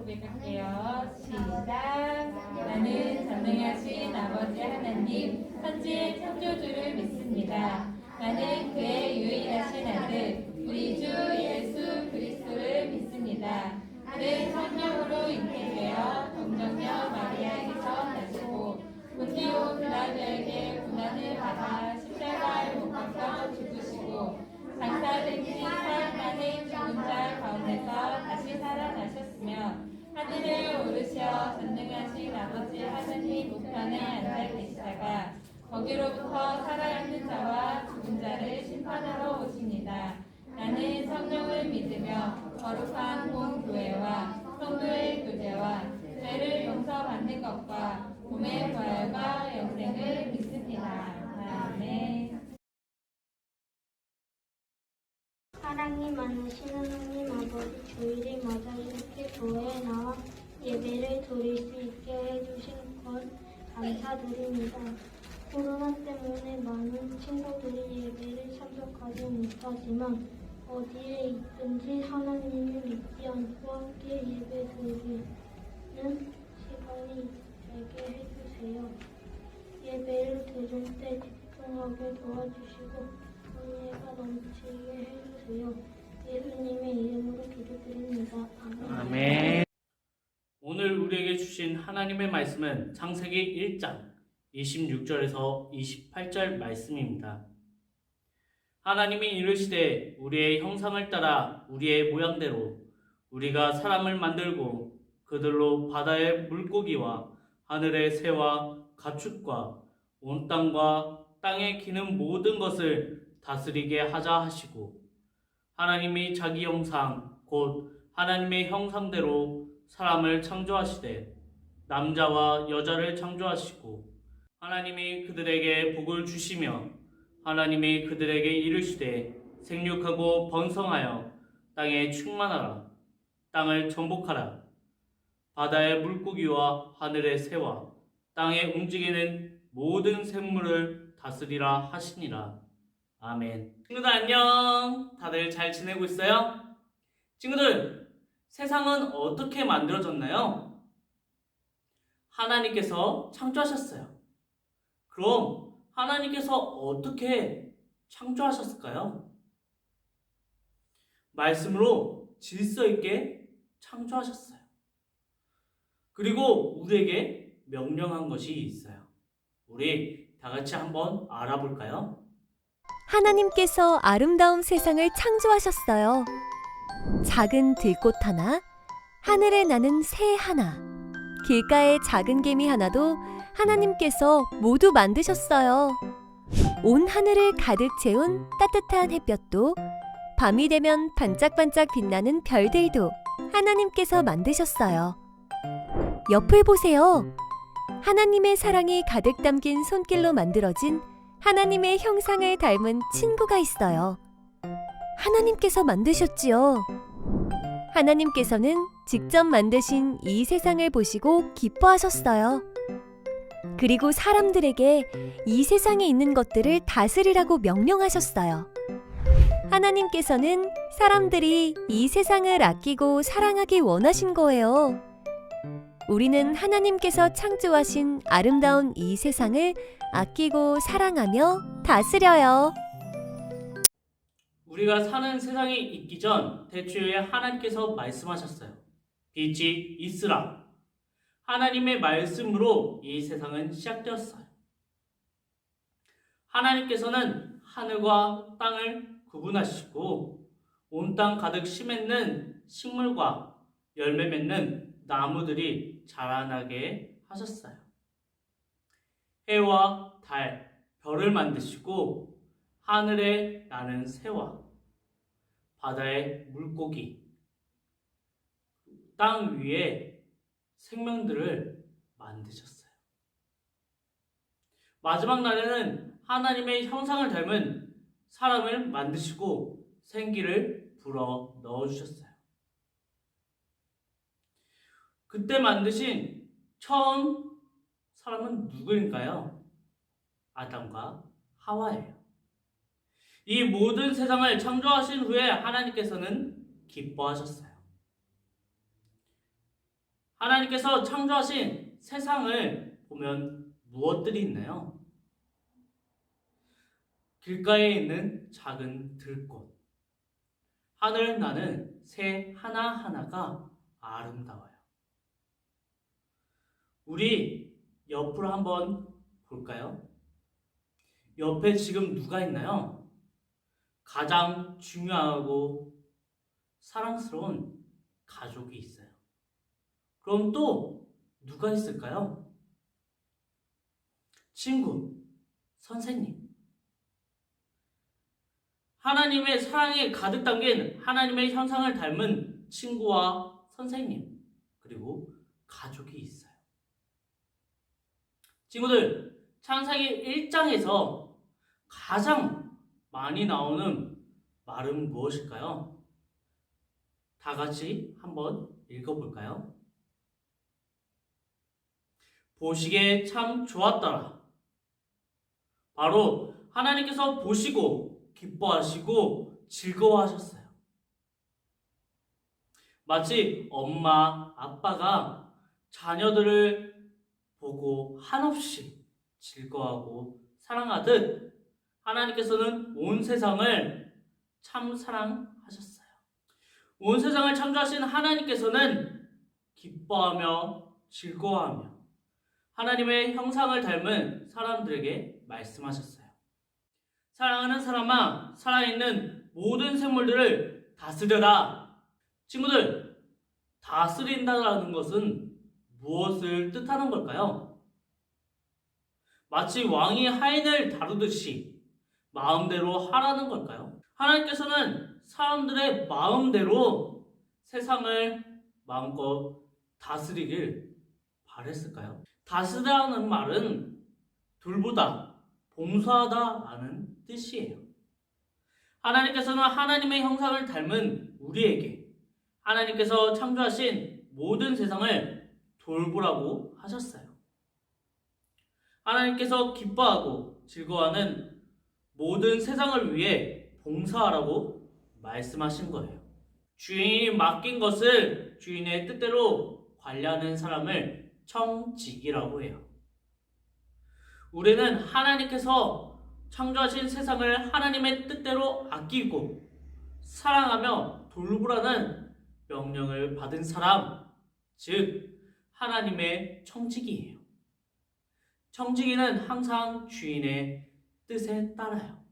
고백할게요. 시작. 나는 전능하신 아버지 하나님, 천지의 창조주를 믿습니다. 나는 그의 유일하신 아들, 우리 주 예수 그리스도를 믿습니다. 그는 성령으로 잉태되어 동정녀 마리아에게서 나시고 본디오 빌라도에게 고난을 받아 십자가에 못 박혀 죽으시고 장사된 지 사흘 만에 죽은 자 가운데서 다시 살아나셨으며 하늘에 오르시어 전능하신 아버지 하나님 우편에 앉아 계시다가 거기로부터 살아있는 자와 죽은 자를 심판하러 오십니다. 나는 성령을 믿으며 거룩한 본교회와 성도의 교제와 죄를 용서받는 것과 몸의 부활과 영생을 믿습니다. 아멘. 사랑이 많으신 하나님 아버지, 주일이 맞아 이렇게 교회에 나와 예배를 드릴 수 있게 해주신 것 감사드립니다. 코로나 때문에 많은 친구들이 예배를 참석하지 못하지만 어디에 있든지 하나님을 믿지 않고 함께 예배 드리는 시간이 되게 해주세요. 예배를 드릴 때 집중하게 도와주시고 은혜가 넘치게 해주세요. 예수님의 이름으로 기도드립니다. 아멘. 오늘 우리에게 주신 하나님의 말씀은 창세기 1장 26절에서 28절 말씀입니다. 하나님이 이르시되 우리의 형상을 따라 우리의 모양대로 우리가 사람을 만들고 그들로 바다의 물고기와 하늘의 새와 가축과 온 땅과 땅에 기는 모든 것을 다스리게 하자 하시고 하나님이 자기 형상 곧 하나님의 형상대로 사람을 창조하시되 남자와 여자를 창조하시고 하나님이 그들에게 복을 주시며 하나님이 그들에게 이르시되 생육하고 번성하여 땅에 충만하라. 땅을 정복하라. 바다의 물고기와 하늘의 새와 땅에 움직이는 모든 생물을 다스리라 하시니라. 아멘. 친구들 안녕. 다들 잘 지내고 있어요? 친구들, 세상은 어떻게 만들어졌나요? 하나님께서 창조하셨어요. 그럼 하나님께서 어떻게 창조하셨을까요? 말씀으로 질서 있게 창조하셨어요. 그리고 우리에게 명령한 것이 있어요. 우리 다 같이 한번 알아볼까요? 하나님께서 아름다운 세상을 창조하셨어요. 작은 들꽃 하나, 하늘에 나는 새 하나, 길가에 작은 개미 하나도 하나님께서 모두 만드셨어요. 온 하늘을 가득 채운 따뜻한 햇볕도, 밤이 되면 반짝반짝 빛나는 별들도 하나님께서 만드셨어요. 옆을 보세요. 하나님의 사랑이 가득 담긴 손길로 만들어진 하나님의 형상을 닮은 친구가 있어요. 하나님께서 만드셨지요. 하나님께서는 직접 만드신 이 세상을 보시고 기뻐하셨어요. 그리고 사람들에게 이 세상에 있는 것들을 다스리라고 명령하셨어요. 하나님께서는 사람들이 이 세상을 아끼고 사랑하기 원하신 거예요. 우리는 하나님께서 창조하신 아름다운 이 세상을 아끼고 사랑하며 다스려요. 우리가 사는 세상이 있기 전 태초에 하나님께서 말씀하셨어요. 빛이 있으라. 하나님의 말씀으로 이 세상은 시작되었어요. 하나님께서는 하늘과 땅을 구분하시고 온 땅 가득 심있는 식물과 열매 맺는 나무들이 자라나게 하셨어요. 해와 달, 별을 만드시고 하늘에 나는 새와 바다의 물고기, 땅 위에 생명들을 만드셨어요. 마지막 날에는 하나님의 형상을 닮은 사람을 만드시고 생기를 불어 넣어주셨어요. 그때 만드신 처음 사람은 누구일까요? 아담과 하와예요. 이 모든 세상을 창조하신 후에 하나님께서는 기뻐하셨어요. 하나님께서 창조하신 세상을 보면 무엇들이 있나요? 길가에 있는 작은 들꽃, 하늘 나는 새 하나하나가 아름다워요. 우리 옆으로 한번 볼까요? 옆에 지금 누가 있나요? 가장 중요하고 사랑스러운 가족이 있어요. 그럼 또 누가 있을까요? 친구, 선생님. 하나님의 사랑이 가득 담긴 하나님의 형상을 닮은 친구와 선생님, 그리고 가족이 있어요. 친구들, 창세기 1장에서 가장 많이 나오는 말은 무엇일까요? 다 같이 한번 읽어볼까요? 보시기에 참 좋았더라. 바로 하나님께서 보시고 기뻐하시고 즐거워하셨어요. 마치 엄마, 아빠가 자녀들을 보고 한없이 즐거워하고 사랑하듯 하나님께서는 온 세상을 참 사랑하셨어요. 온 세상을 창조하신 하나님께서는 기뻐하며 즐거워하며 하나님의 형상을 닮은 사람들에게 말씀하셨어요. 사랑하는 사람아, 살아있는 모든 생물들을 다스려라. 친구들, 다스린다라는 것은 무엇을 뜻하는 걸까요? 마치 왕이 하인을 다루듯이 마음대로 하라는 걸까요? 하나님께서는 사람들의 마음대로 세상을 마음껏 다스리길 바랬을까요? 다스리라는 말은 돌보다, 봉사하다라는 뜻이에요. 하나님께서는 하나님의 형상을 닮은 우리에게 하나님께서 창조하신 모든 세상을 돌보라고 하셨어요. 하나님께서 기뻐하고 즐거워하는 모든 세상을 위해 봉사하라고 말씀하신 거예요. 주인이 맡긴 것을 주인의 뜻대로 관리하는 사람을 청지기라고 해요. 우리는 하나님께서 창조하신 세상을 하나님의 뜻대로 아끼고 사랑하며 돌보라는 명령을 받은 사람, 즉 하나님의 청지기예요. 청지기는 항상 주인의 뜻에 따라요.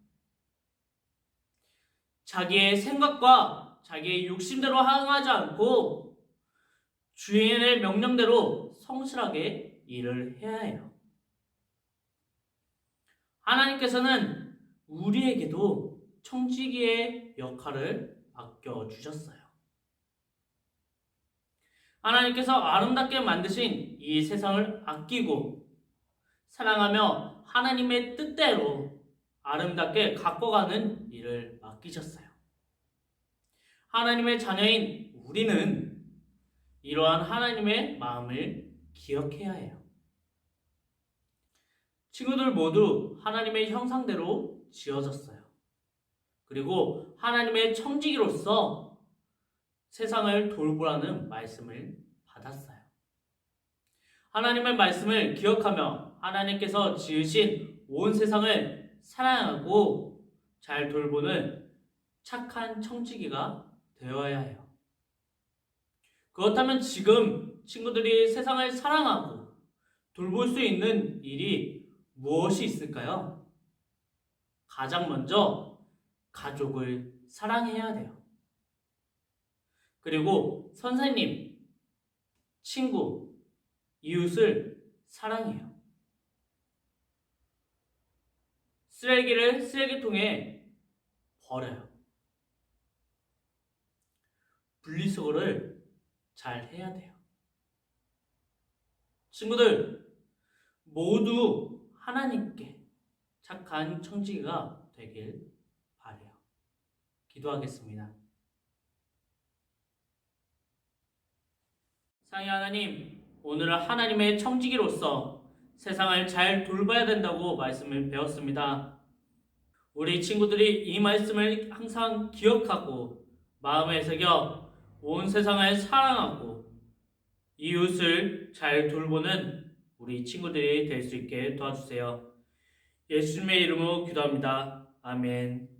자기의 생각과 자기의 욕심대로 항하지 않고 주인의 명령대로 성실하게 일을 해야 해요. 하나님께서는 우리에게도 청지기의 역할을 맡겨주셨어요. 하나님께서 아름답게 만드신 이 세상을 아끼고 사랑하며 하나님의 뜻대로 아름답게 가꿔가는 일을 맡기셨어요. 하나님의 자녀인 우리는 이러한 하나님의 마음을 기억해야 해요. 친구들 모두 하나님의 형상대로 지어졌어요. 그리고 하나님의 청지기로서 세상을 돌보라는 말씀을 받았어요. 하나님의 말씀을 기억하며 하나님께서 지으신 온 세상을 사랑하고 잘 돌보는 착한 청지기가 되어야 해요. 그렇다면 지금 친구들이 세상을 사랑하고 돌볼 수 있는 일이 무엇이 있을까요? 가장 먼저 가족을 사랑해야 돼요. 그리고 선생님, 친구, 이웃을 사랑해요. 쓰레기를 쓰레기통에 버려요. 분리수거를 잘 해야 돼요. 친구들, 모두 하나님께 착한 청지기가 되길 바라요. 기도하겠습니다. 상의 하나님, 오늘은 하나님의 청지기로서 세상을 잘 돌봐야 된다고 말씀을 배웠습니다. 우리 친구들이 이 말씀을 항상 기억하고 마음에 새겨 온 세상을 사랑하고 이웃을 잘 돌보는 우리 친구들이 될 수 있게 도와주세요. 예수님의 이름으로 기도합니다. 아멘.